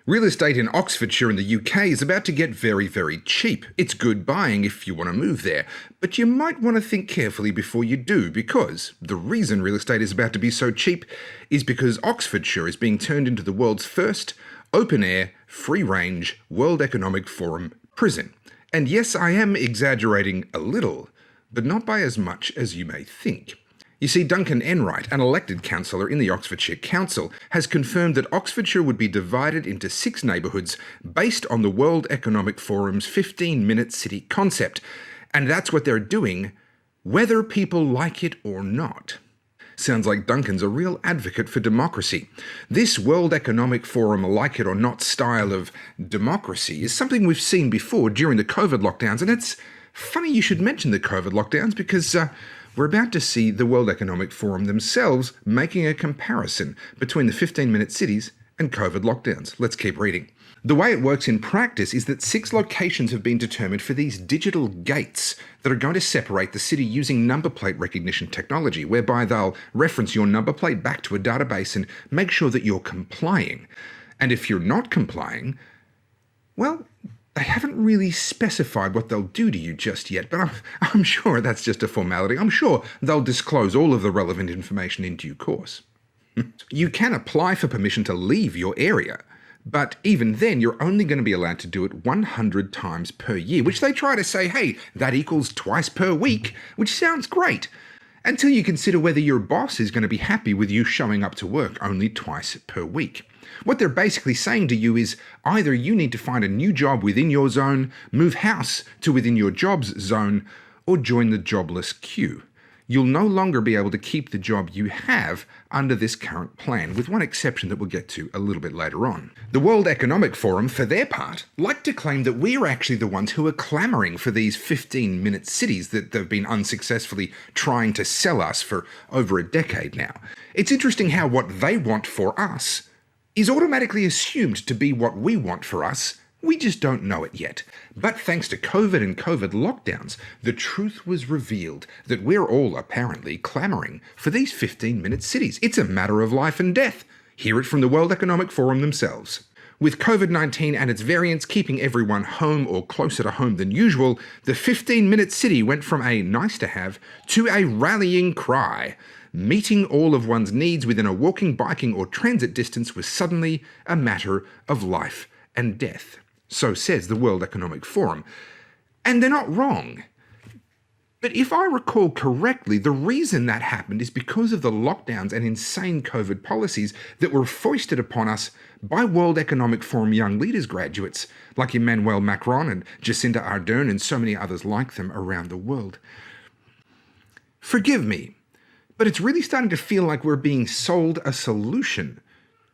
Real estate in Oxfordshire in the UK is about to get very, very cheap. It's good buying if you want to move there, but you might want to think carefully before you do, because the reason real estate is about to be so cheap is because Oxfordshire is being turned into the world's first open-air, free-range World Economic Forum prison. And yes, I am exaggerating a little, but not by as much as you may think. You see, Duncan Enright, an elected councillor in the Oxfordshire Council, has confirmed that Oxfordshire would be divided into 6 neighbourhoods based on the World Economic Forum's 15-minute city concept. And that's what they're doing, whether people like it or not. Sounds like Duncan's a real advocate for democracy. This World Economic Forum like it or not style of democracy is something we've seen before during the COVID lockdowns, and it's funny you should mention the COVID lockdowns because we're about to see the World Economic Forum themselves making a comparison between the 15-minute cities and COVID lockdowns. Let's keep reading. The way it works in practice is that 6 locations have been determined for these digital gates that are going to separate the city using number plate recognition technology, whereby they'll reference your number plate back to a database and make sure that you're complying. And if you're not complying, well, they haven't really specified what they'll do to you just yet, but I'm sure that's just a formality. I'm sure they'll disclose all of the relevant information in due course. You can apply for permission to leave your area, but even then you're only going to be allowed to do it 100 times per year, which they try to say, hey, that equals twice per week, which sounds great, until you consider whether your boss is going to be happy with you showing up to work only twice per week. What they're basically saying to you is either you need to find a new job within your zone, move house to within your job's zone, or join the jobless queue. You'll no longer be able to keep the job you have under this current plan, with one exception that we'll get to a little bit later on. The World Economic Forum, for their part, like to claim that we're actually the ones who are clamouring for these 15-minute cities that they've been unsuccessfully trying to sell us for over a decade now. It's interesting how what they want for us is automatically assumed to be what we want for us. We just don't know it yet. But thanks to COVID and COVID lockdowns, the truth was revealed that we're all apparently clamouring for these 15-minute cities. It's a matter of life and death. Hear it from the World Economic Forum themselves. With COVID-19 and its variants keeping everyone home or closer to home than usual, the 15-minute city went from a nice-to-have to a rallying cry. Meeting all of one's needs within a walking, biking, or transit distance was suddenly a matter of life and death. So says the World Economic Forum. And they're not wrong. But if I recall correctly, the reason that happened is because of the lockdowns and insane COVID policies that were foisted upon us by World Economic Forum Young Leaders graduates like Emmanuel Macron and Jacinda Ardern and so many others like them around the world. Forgive me, but it's really starting to feel like we're being sold a solution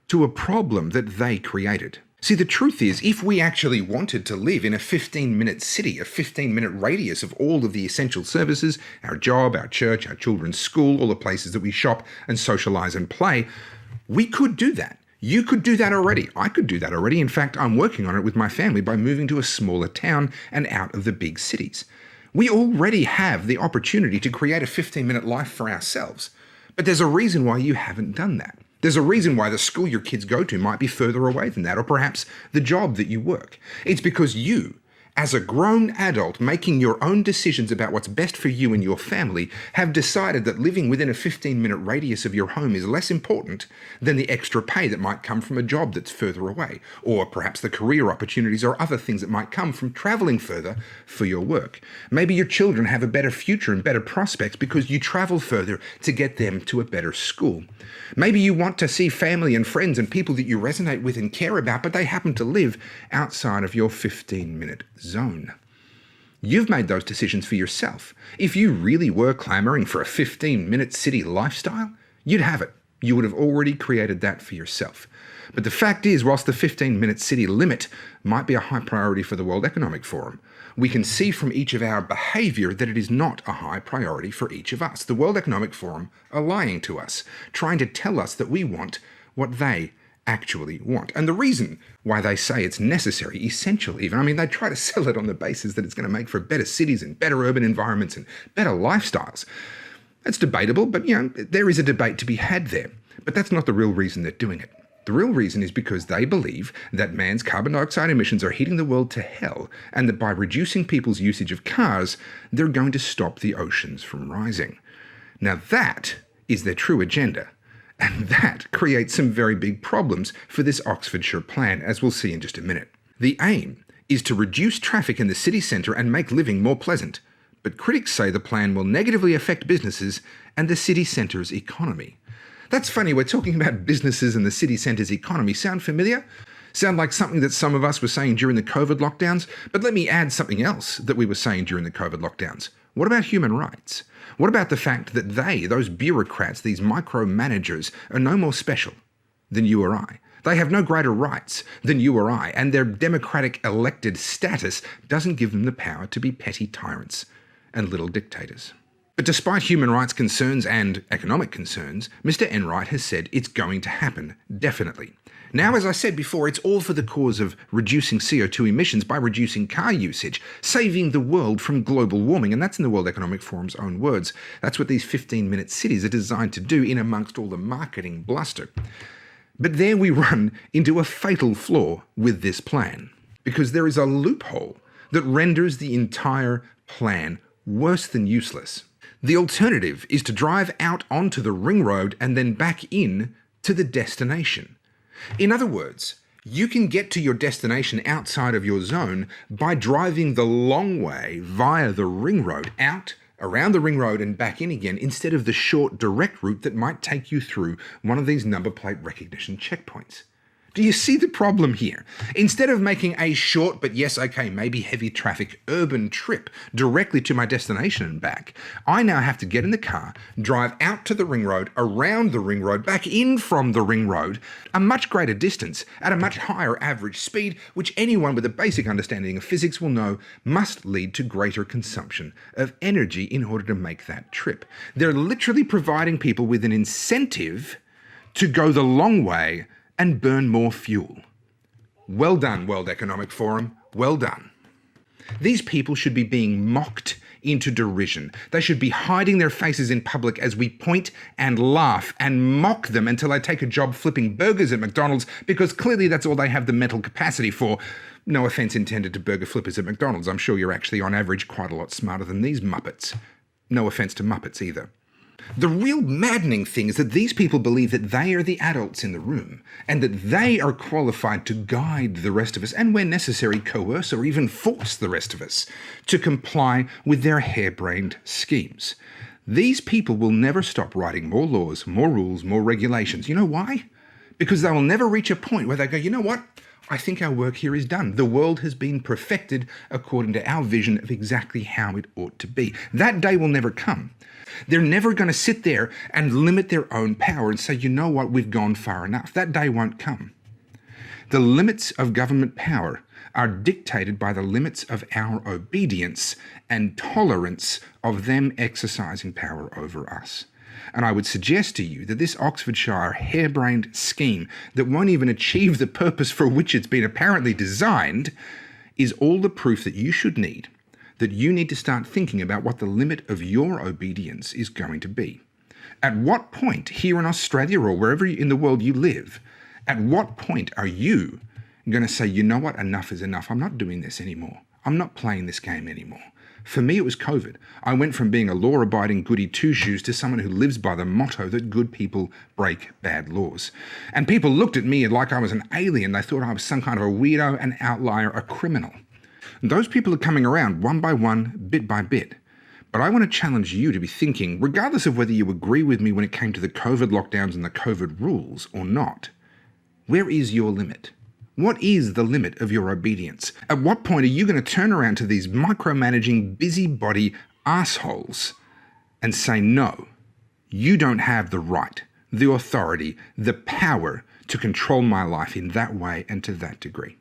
to a problem that they created. See, the truth is, if we actually wanted to live in a 15-minute city, a 15-minute radius of all of the essential services, our job, our church, our children's school, all the places that we shop and socialise and play, we could do that. You could do that already. I could do that already. In fact, I'm working on it with my family by moving to a smaller town and out of the big cities. We already have the opportunity to create a 15-minute life for ourselves. But there's a reason why you haven't done that. There's a reason why the school your kids go to might be further away than that, or perhaps the job that you work. It's because you, as a grown adult making your own decisions about what's best for you and your family, have decided that living within a 15-minute radius of your home is less important than the extra pay that might come from a job that's further away, or perhaps the career opportunities or other things that might come from travelling further for your work. Maybe your children have a better future and better prospects because you travel further to get them to a better school. Maybe you want to see family and friends and people that you resonate with and care about, but they happen to live outside of your 15-minute zone. You've made those decisions for yourself. If you really were clamouring for a 15-minute city lifestyle, you'd have it. You would have already created that for yourself. But the fact is, whilst the 15-minute city limit might be a high priority for the World Economic Forum, we can see from each of our behaviour that it is not a high priority for each of us. The World Economic Forum are lying to us, trying to tell us that we want what they actually want. And the reason why they say it's necessary, essential even, they try to sell it on the basis that it's going to make for better cities and better urban environments and better lifestyles. That's debatable, but there is a debate to be had there. But that's not the real reason they're doing it. The real reason is because they believe that man's carbon dioxide emissions are heating the world to hell, and that by reducing people's usage of cars, they're going to stop the oceans from rising. Now that is their true agenda, and that creates some very big problems for this Oxfordshire plan, as we'll see in just a minute. The aim is to reduce traffic in the city centre and make living more pleasant, but critics say the plan will negatively affect businesses and the city centre's economy. That's funny, we're talking about businesses and the city centre's economy. Sound familiar? Sound like something that some of us were saying during the COVID lockdowns? But let me add something else that we were saying during the COVID lockdowns. What about human rights? What about the fact that those bureaucrats, these micromanagers, are no more special than you or I? They have no greater rights than you or I, and their democratic elected status doesn't give them the power to be petty tyrants and little dictators. But despite human rights concerns and economic concerns, Mr. Enright has said it's going to happen, definitely. Now, as I said before, it's all for the cause of reducing CO2 emissions by reducing car usage, saving the world from global warming, and that's in the World Economic Forum's own words. That's what these 15-minute cities are designed to do in amongst all the marketing bluster. But there we run into a fatal flaw with this plan, because there is a loophole that renders the entire plan worse than useless. The alternative is to drive out onto the ring road and then back in to the destination. In other words, you can get to your destination outside of your zone by driving the long way via the ring road, out, around the ring road and back in again, instead of the short direct route that might take you through one of these number plate recognition checkpoints. Do you see the problem here? Instead of making a short, but yes, okay, maybe heavy traffic urban trip directly to my destination and back, I now have to get in the car, drive out to the ring road, around the ring road, back in from the ring road, a much greater distance at a much higher average speed, which anyone with a basic understanding of physics will know must lead to greater consumption of energy in order to make that trip. They're literally providing people with an incentive to go the long way and burn more fuel. Well done, World Economic Forum. Well done. These people should be being mocked into derision. They should be hiding their faces in public as we point and laugh and mock them until they take a job flipping burgers at McDonald's, because clearly that's all they have the mental capacity for. No offence intended to burger flippers at McDonald's. I'm sure you're actually on average quite a lot smarter than these Muppets. No offence to Muppets either. The real maddening thing is that these people believe that they are the adults in the room and that they are qualified to guide the rest of us and, when necessary, coerce or even force the rest of us to comply with their harebrained schemes. These people will never stop writing more laws, more rules, more regulations. You know why? Because they will never reach a point where they go, you know what? I think our work here is done. The world has been perfected according to our vision of exactly how it ought to be. That day will never come. They're never going to sit there and limit their own power and say, you know what, we've gone far enough. That day won't come. The limits of government power are dictated by the limits of our obedience and tolerance of them exercising power over us. And I would suggest to you that this Oxfordshire harebrained scheme that won't even achieve the purpose for which it's been apparently designed is all the proof that you should need, that you need to start thinking about what the limit of your obedience is going to be. At what point here in Australia or wherever in the world you live, at what point are you going to say, you know what, enough is enough. I'm not doing this anymore. I'm not playing this game anymore. For me, it was COVID. I went from being a law-abiding goody two-shoes to someone who lives by the motto that good people break bad laws. And people looked at me like I was an alien. They thought I was some kind of a weirdo, an outlier, a criminal. Those people are coming around one by one, bit by bit. But I want to challenge you to be thinking, regardless of whether you agree with me when it came to the COVID lockdowns and the COVID rules or not, where is your limit? What is the limit of your obedience? At what point are you going to turn around to these micromanaging, busybody assholes and say, no, you don't have the right, the authority, the power to control my life in that way and to that degree?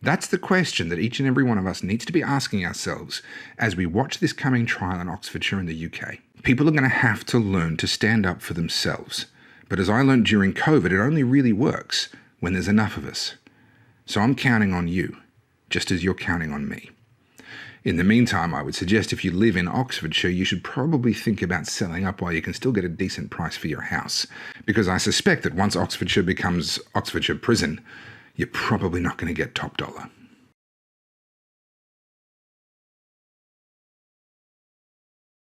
That's the question that each and every one of us needs to be asking ourselves as we watch this coming trial in Oxfordshire in the UK. People are going to have to learn to stand up for themselves. But as I learned during COVID, it only really works when there's enough of us. So I'm counting on you, just as you're counting on me. In the meantime, I would suggest if you live in Oxfordshire, you should probably think about selling up while you can still get a decent price for your house. Because I suspect that once Oxfordshire becomes Oxfordshire Prison, you're probably not going to get top dollar.